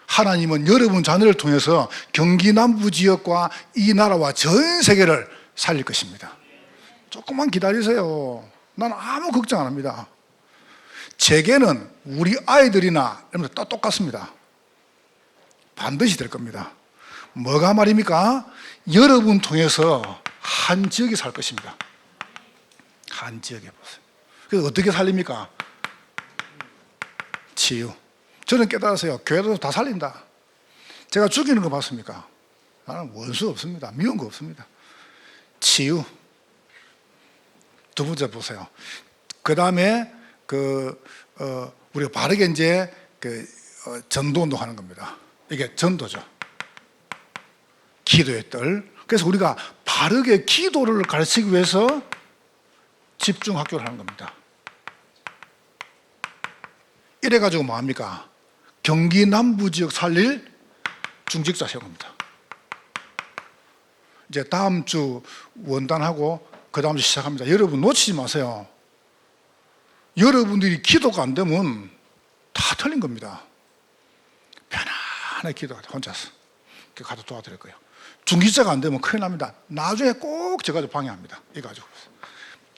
하나님은 여러분 자녀를 통해서 경기 남부 지역과 이 나라와 전 세계를 살릴 것입니다. 조금만 기다리세요. 난 아무 걱정 안 합니다. 제게는 우리 아이들이나 이런 다 똑같습니다. 반드시 될 겁니다. 뭐가 말입니까? 여러분 통해서 한 지역에 살 것입니다. 한 지역에 보세요. 그래서 어떻게 살립니까? 치유. 저는 깨달았어요. 교회도 다 살린다. 제가 죽이는 거 봤습니까? 나는 원수 없습니다. 미운 거 없습니다. 치유. 두 번째 보세요. 그 다음에 우리가 바르게 이제 전도 운동하는 겁니다. 이게 전도죠. 기도의 뜰. 그래서 우리가 바르게 기도를 가르치기 위해서 집중 학교를 하는 겁니다. 이래가지고 뭐합니까? 경기 남부 지역 살릴 중직자 세웁니다. 이제 다음 주 원단하고 그 다음 주 시작합니다. 여러분 놓치지 마세요. 여러분들이 기도가 안 되면 다 틀린 겁니다. 편안하게 기도하다 혼자서 가서 도와드릴 거예요. 중직자가 안 되면 큰일 납니다. 나중에 꼭 저 가지고 방해합니다. 이거 가지고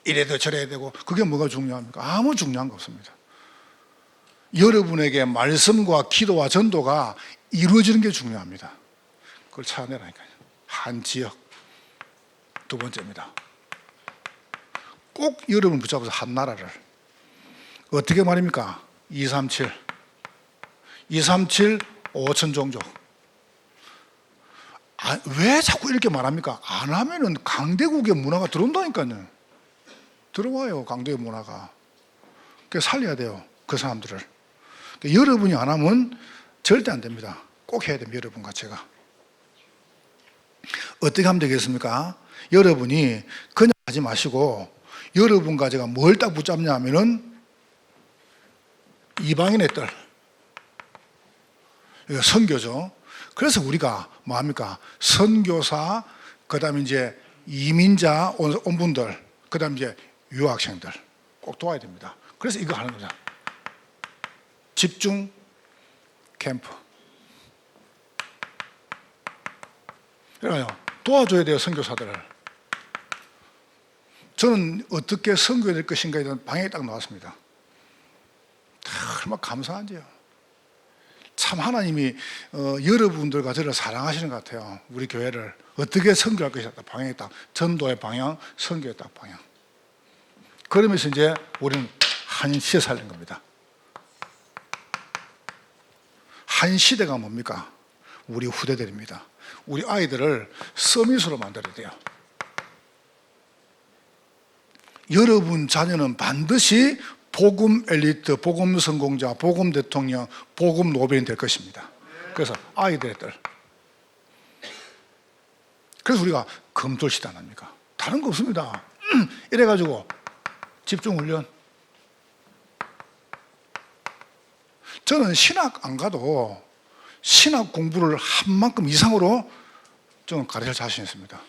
이래도 저래야 되고 그게 뭐가 중요합니까? 아무 중요한 거 없습니다. 여러분에게 말씀과 기도와 전도가 이루어지는 게 중요합니다. 그걸 찾아내라니까요. 한 지역. 두 번째입니다. 꼭 여러분 붙잡아서 한 나라를. 어떻게 말입니까? 237 5천 종족. 왜 자꾸 이렇게 말합니까? 안 하면은 강대국의 문화가 들어온다니까요. 들어와요, 강대국 문화가. 그래서 살려야 돼요, 그 사람들을. 그러니까 여러분이 안 하면 절대 안 됩니다. 꼭 해야 됩니다, 여러분과 제가. 어떻게 하면 되겠습니까? 여러분이 그냥 하지 마시고 여러분과 제가 뭘 딱 붙잡냐 하면은 이방인의 뜰. 이거 선교죠. 그래서 우리가 뭐합니까? 선교사, 그 다음에 이제 이민자 온 분들, 그 다음에 이제 유학생들 꼭 도와야 됩니다. 그래서 이거 하는 거죠. 집중 캠프. 그래요. 도와줘야 돼요, 선교사들을. 저는 어떻게 선교해야 될 것인가에 대한 방향이 딱 나왔습니다. 얼마나 감사한지요. 참 하나님이 여러분들과 저를 사랑하시는 것 같아요. 우리 교회를 어떻게 선교할 것이다. 방향이 딱 전도의 방향, 선교의 딱 방향. 그러면서 이제 우리는 한 시대 살린 겁니다. 한 시대가 뭡니까? 우리 후대들입니다. 우리 아이들을 서밋으로 만들어야 돼요. 여러분 자녀는 반드시 복음 엘리트, 복음 성공자, 복음 대통령, 복음 노벨이 될 것입니다. 그래서 아이들의 딸. 그래서 우리가 검돌시대 안 합니까? 다른 거 없습니다. 이래가지고 집중훈련. 저는 신학 안 가도 신학 공부를 한 만큼 이상으로 저는 가르칠 자신 있습니다.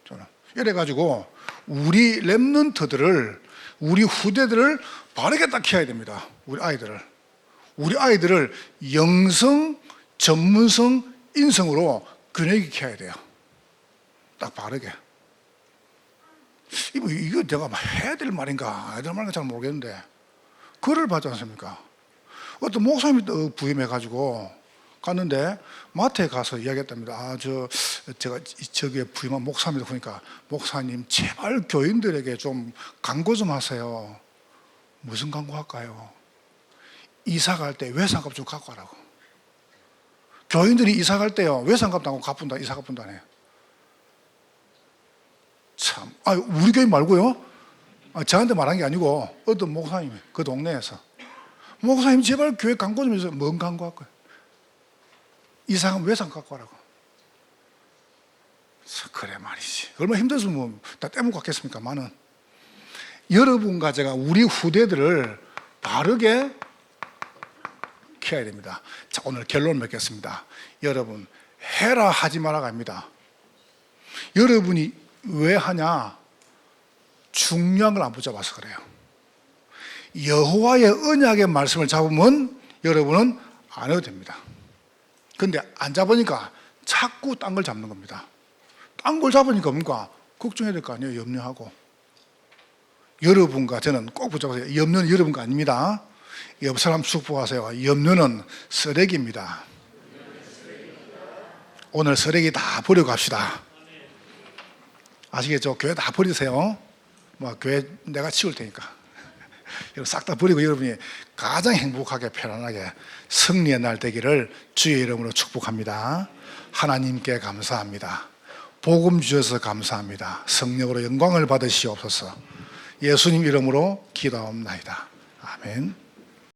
저는 이래가지고 우리 랩런트들을, 우리 후대들을 바르게 딱 키워야 됩니다. 우리 아이들을 영성, 전문성, 인성으로 균형 있게 키워야 돼요. 딱 바르게. 이거 내가 해야 될 말인가, 해야 될 말인가 잘 모르겠는데, 글을 봤지 않습니까? 어떤 목사님이 부임해가지고 갔는데 마트에 가서 이야기했답니다. 제가 저기에 부임한 목사입니다. 그러니까 목사님 제발 교인들에게 좀 광고 좀 하세요. 무슨 광고 할까요? 이사 갈 때 외상값 좀 갖고 가라고. 교인들이 이사 갈 때요 외상값도 안 갚는다, 이사 갚는다네. 참, 우리 교인 말고요. 저한테 말한 게 아니고 어떤 목사님이 그 동네에서, 목사님 제발 교회 광고 좀 해서. 뭔 광고 할 거야? 이상한 외상 갖고 와라고. 그래 말이지. 얼마나 힘들었으면 다 떼먹고 갔겠습니까? 많은 여러분과 제가 우리 후대들을 바르게 키워야 됩니다. 자, 오늘 결론 맺겠습니다. 여러분, 해라 하지 마라 합니다. 여러분이 왜 하냐? 중요한 걸 안 붙잡아서 그래요. 여호와의 언약의 말씀을 잡으면 여러분은 안 해도 됩니다. 근데 안 잡으니까 자꾸 딴 걸 잡는 겁니다. 딴 걸 잡으니까 뭔가 걱정해야 될 거 아니에요. 염려하고. 여러분과 저는 꼭 붙잡으세요. 염려는 여러분과 아닙니다. 옆 사람 축복하세요. 염려는 쓰레기입니다. 오늘 쓰레기 다 버리고 갑시다. 아시겠죠? 교회 다 버리세요. 교회 내가 치울 테니까. 싹 다 버리고 여러분이 가장 행복하게 편안하게 승리의 날 되기를 주의 이름으로 축복합니다. 하나님께 감사합니다. 복음 주셔서 감사합니다. 성령으로 영광을 받으시옵소서. 예수님 이름으로 기도하옵나이다. 아멘.